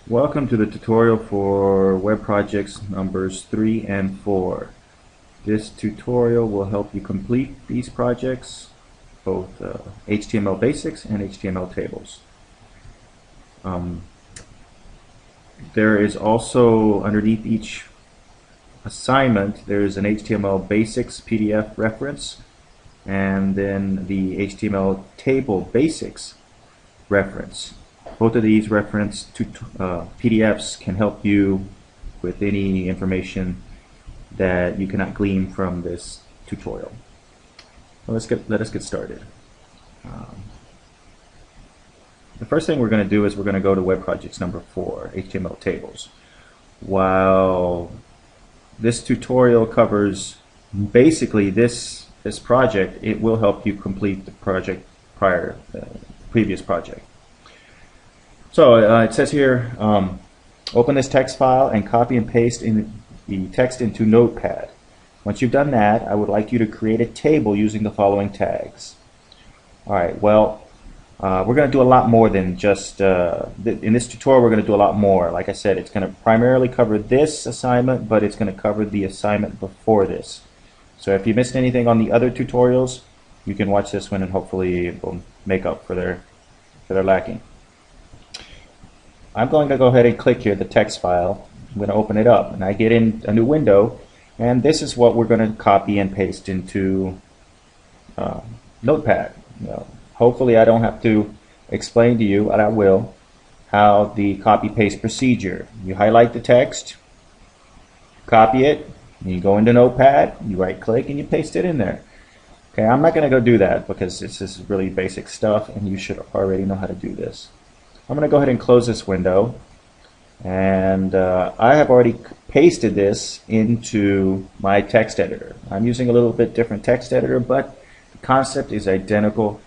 Welcome to the tutorial for web projects numbers 3 and 4. This tutorial will help you complete these projects, both HTML basics and HTML tables. There is also, underneath each assignment, there's an HTML basics PDF reference and then the HTML table basics reference. Both of these reference to PDFs can help you with any information that you cannot glean from this tutorial. Well, let us get started. The first thing we're going to do is we're going to go to web projects number 4, HTML tables. While this tutorial covers basically this project, it will help you complete the project previous project. So it says here, open this text file and copy and paste in the text into Notepad. Once you've done that, I would like you to create a table using the following tags. Alright, well, we're going to do a lot more than just, in this tutorial we're going to do a lot more. Like I said, it's going to primarily cover this assignment, but it's going to cover the assignment before this. So if you missed anything on the other tutorials, you can watch this one and hopefully it will make up for their lacking. I'm going to go ahead and click here, the text file. I'm going to open it up and I get in a new window, and this is what we're going to copy and paste into Notepad. Hopefully I don't have to explain to you, but I will, how the copy paste procedure. You highlight the text, copy it, and you go into Notepad, you right click and you paste it in there. Okay, I'm not going to go do that because this is really basic stuff and you should already know how to do this. I'm going to go ahead and close this window, and I have already pasted this into my text editor. I'm using a little bit different text editor, but the concept is identical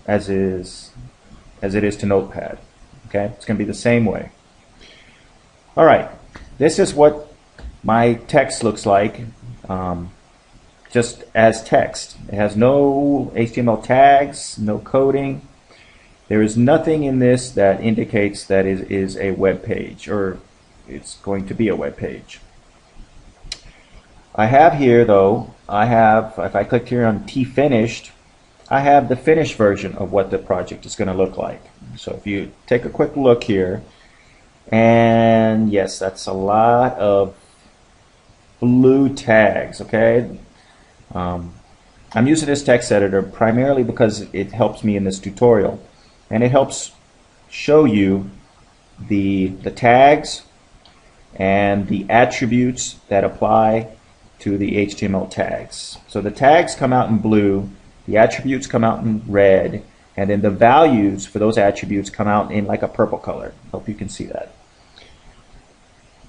as it is to Notepad. Okay, it's going to be the same way. All right, this is what my text looks like, just as text. It has no HTML tags, no coding. There is nothing in this that indicates that it is a web page or it's going to be a web page. I have here though, if I click here on T-Finished, I have the finished version of what the project is going to look like. So if you take a quick look here, and yes, that's a lot of blue tags, okay? I'm using this text editor primarily because it helps me in this tutorial. And it helps show you the tags and the attributes that apply to the HTML tags. So the tags come out in blue, the attributes come out in red, and then the values for those attributes come out in like a purple color. Hope you can see that.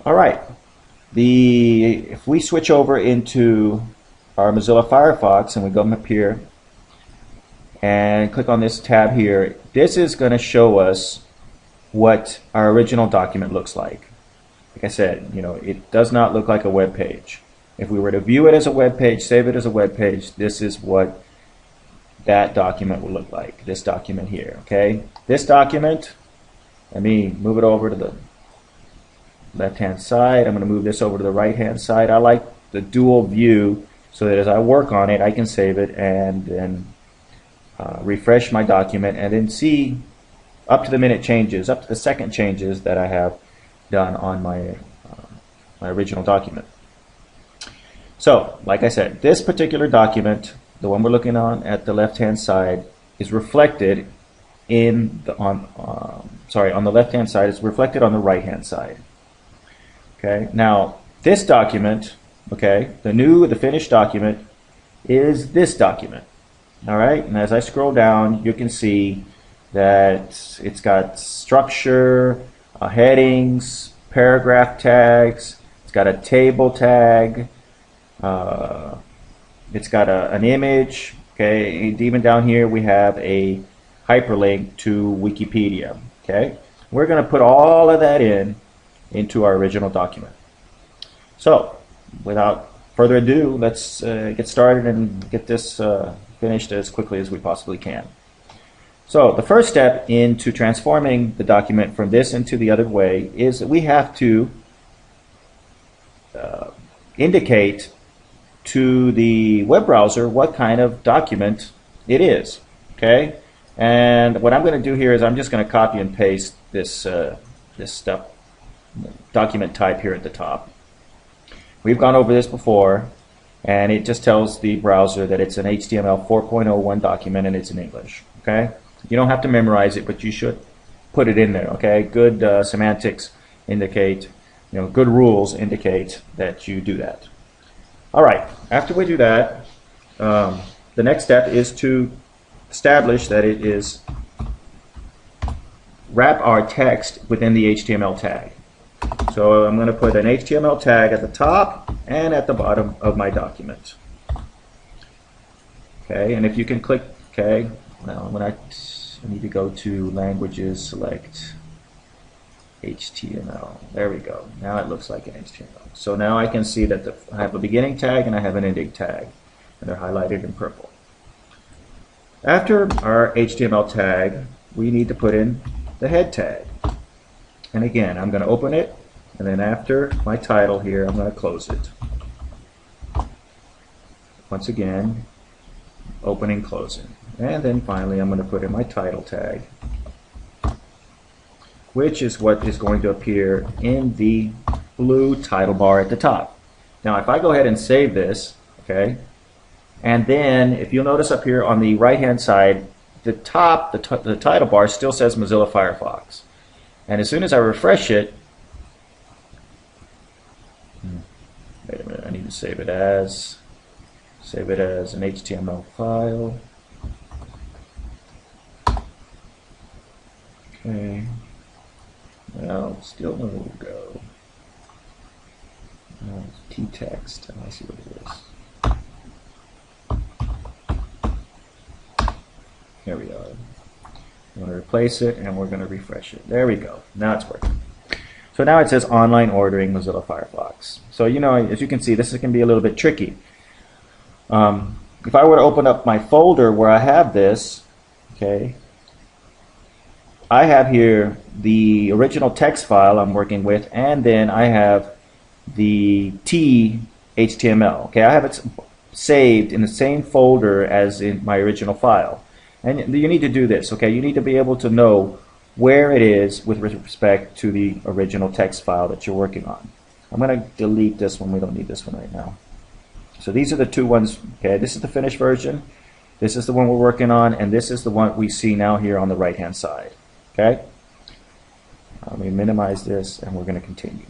Alright, if we switch over into our Mozilla Firefox and we go up here and click on this tab here, this is going to show us what our original document looks like. Like I said, it does not look like a web page. If we were to view it as a web page, save it as a web page, this is what that document will look like. This document here, okay? This document, let me move it over to the left-hand side. I'm going to move this over to the right-hand side. I like the dual view so that as I work on it, I can save it and then refresh my document and then see up to the minute changes, up to the second changes that I have done on my original document. So, like I said, this particular document, the one we're looking on at the left-hand side, is reflected on the left-hand side. It's reflected on the right-hand side. Okay. Now, this document, okay, the finished document is this document. Alright, and as I scroll down, you can see that it's got structure, headings, paragraph tags, it's got a table tag, it's got an image, okay, and even down here we have a hyperlink to Wikipedia, okay. We're going to put all of that into our original document. So, without further ado, let's get started and get this finished as quickly as we possibly can. So the first step into transforming the document from this into the other way is that we have to indicate to the web browser what kind of document it is. Okay, and what I'm going to do here is I'm just going to copy and paste this document type here at the top. We've gone over this before, and it just tells the browser that it's an HTML 4.01 document and it's in English. Okay, you don't have to memorize it, but you should put it in there. Okay, good semantics indicate, good rules indicate that you do that. All right, after we do that, the next step is to establish that it is wrap our text within the HTML tag. So I'm going to put an HTML tag at the top and at the bottom of my document. Okay, and if you can click, okay, now I need to go to languages, select HTML. There we go. Now it looks like an HTML. So now I can see that I have a beginning tag and I have an ending tag, and they're highlighted in purple. After our HTML tag, we need to put in the head tag. And again, I'm going to open it, and then after my title here, I'm going to close it. Once again, opening, closing. And then finally, I'm going to put in my title tag, which is what is going to appear in the blue title bar at the top. Now, if I go ahead and save this, okay, and then if you'll notice up here on the right-hand side, the top, the title bar still says Mozilla Firefox. And as soon as I refresh it, wait a minute, I need to save it as an HTML file. Okay. Well, still no go. T-text. I see what it is. Here we are. I'm going to replace it, and we're going to refresh it. There we go. Now it's working. So now it says online ordering Mozilla Firefox. So as you can see, this can be a little bit tricky. If I were to open up my folder where I have this, okay, I have here the original text file I'm working with, and then I have the HTML. Okay, I have it saved in the same folder as in my original file. And you need to do this, okay? You need to be able to know where it is with respect to the original text file that you're working on. I'm going to delete this one. We don't need this one right now. So these are the two ones, okay? This is the finished version. This is the one we're working on, and this is the one we see now here on the right-hand side, okay? Let me minimize this, and we're going to continue.